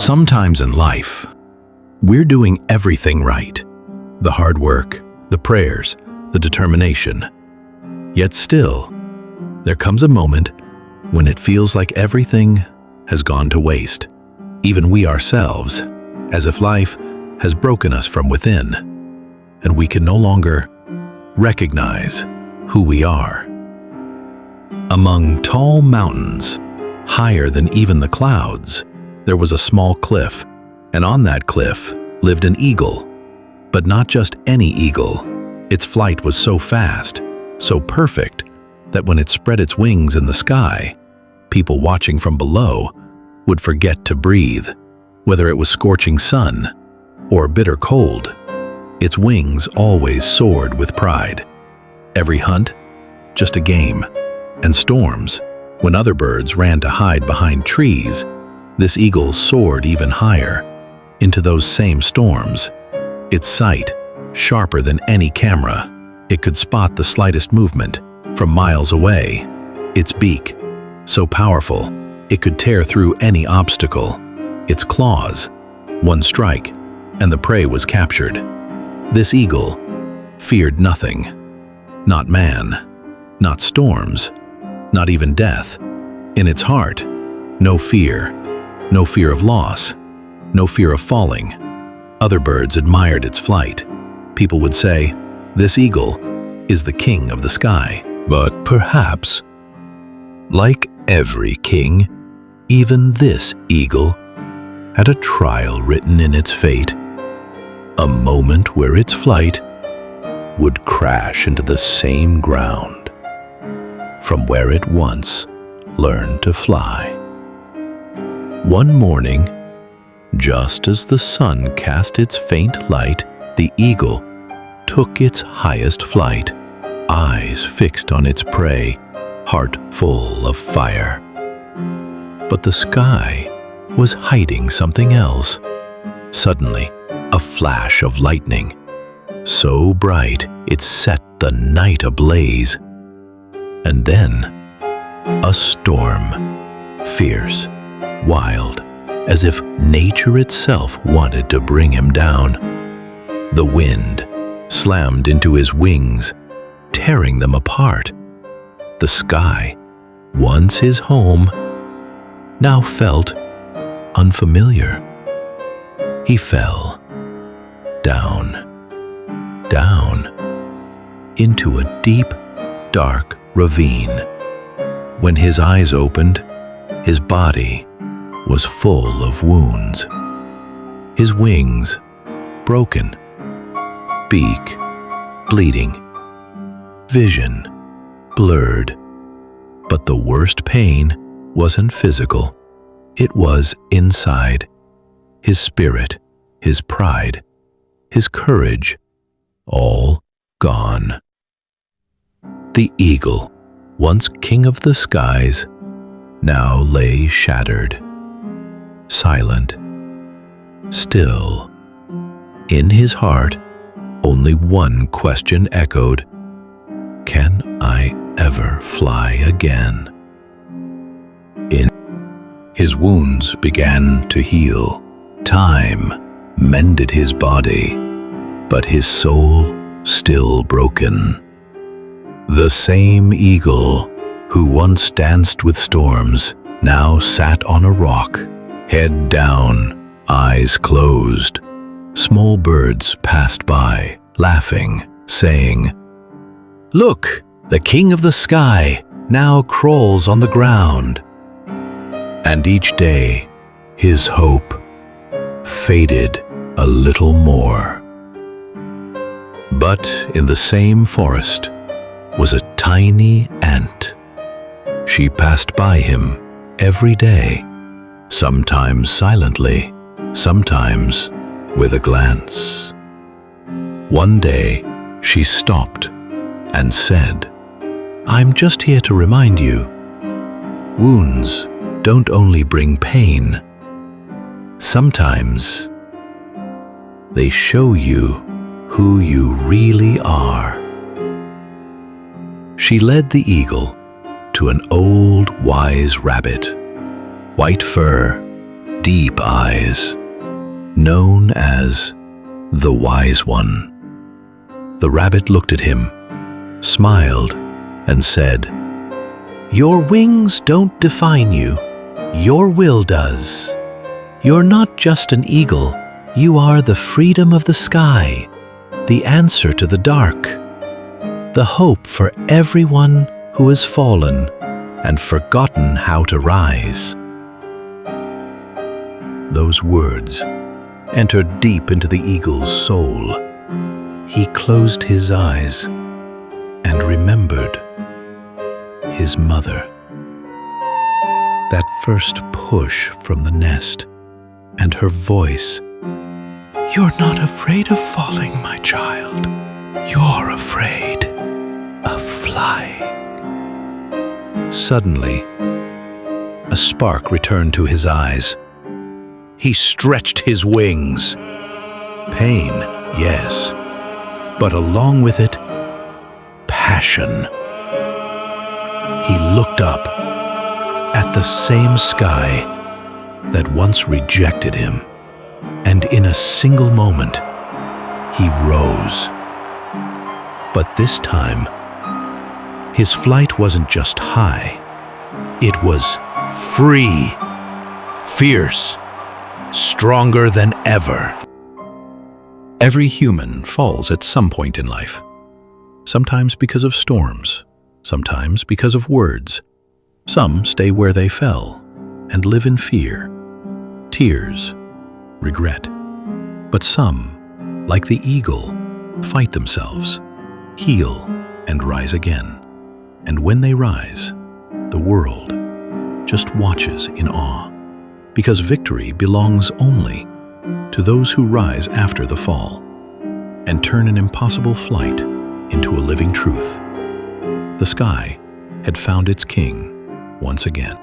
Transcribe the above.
Sometimes in life, we're doing everything right. The hard work, the prayers, the determination. Yet still, there comes a moment when it feels like everything has gone to waste. Even we ourselves, as if life has broken us from within, and we can no longer recognize who we are. Among tall mountains, higher than even the clouds, there was a small cliff, and on that cliff lived an eagle. But not just any eagle. Its flight was so fast, so perfect, that when it spread its wings in the sky, people watching from below would forget to breathe. Whether it was scorching sun or bitter cold, its wings always soared with pride. Every hunt, just a game, and storms, when other birds ran to hide behind trees, this eagle soared even higher, into those same storms. Its sight, sharper than any camera, it could spot the slightest movement from miles away. Its beak, so powerful, it could tear through any obstacle. Its claws, one strike, and the prey was captured. This eagle feared nothing. Not man, not storms, not even death. In its heart, no fear of loss, no fear of falling. Other birds admired its flight. People would say, "This eagle is the king of the sky." But perhaps, like every king, even this eagle had a trial written in its fate, a moment where its flight would crash into the same ground from where it once learned to fly. One morning, just as the sun cast its faint light, the eagle took its highest flight, eyes fixed on its prey, heart full of fire. But the sky was hiding something else. Suddenly, a flash of lightning, so bright it set the night ablaze. And then, a storm, fierce, wild, as if nature itself wanted to bring him down. The wind slammed into his wings, tearing them apart. The sky, once his home, now felt unfamiliar. He fell down, into a deep, dark ravine. When his eyes opened, his body was full of wounds. His wings broken, beak bleeding, vision blurred. But the worst pain wasn't physical. It was inside. His spirit, his pride, his courage, all gone. The eagle, once king of the skies, now lay shattered, silent, still. In his heart, only one question echoed: can I ever fly again? His wounds began to heal. Time mended his body, but his soul still broken. The same eagle who once danced with storms now sat on a rock, head down, eyes closed. Small birds passed by, laughing, saying, "Look, the king of the sky now crawls on the ground." And each day, his hope faded a little more. But in the same forest was a tiny ant. She passed by him every day, sometimes silently, sometimes with a glance. One day, she stopped and said, "I'm just here to remind you, wounds don't only bring pain. Sometimes they show you who you really are." She led the eagle to an old, wise rabbit. White fur, deep eyes, known as the Wise One. The rabbit looked at him, smiled, and said, "Your wings don't define you. Your will does. You're not just an eagle. You are the freedom of the sky, the answer to the dark, the hope for everyone who has fallen and forgotten how to rise." Those words entered deep into the eagle's soul. He closed his eyes and remembered his mother. That first push from the nest and her voice, "You're not afraid of falling, my child. You're afraid of flying." Suddenly, a spark returned to his eyes. He stretched his wings. Pain, yes, but along with it, passion. He looked up at the same sky that once rejected him, and in a single moment, he rose. But this time, his flight wasn't just high. It was free, fierce, stronger than ever. Every human falls at some point in life. Sometimes because of storms, sometimes because of words. Some stay where they fell and live in fear, tears, regret. But some, like the eagle, fight themselves, heal, and rise again. And when they rise, the world just watches in awe, because victory belongs only to those who rise after the fall and turn an impossible flight into a living truth. The sky had found its king once again.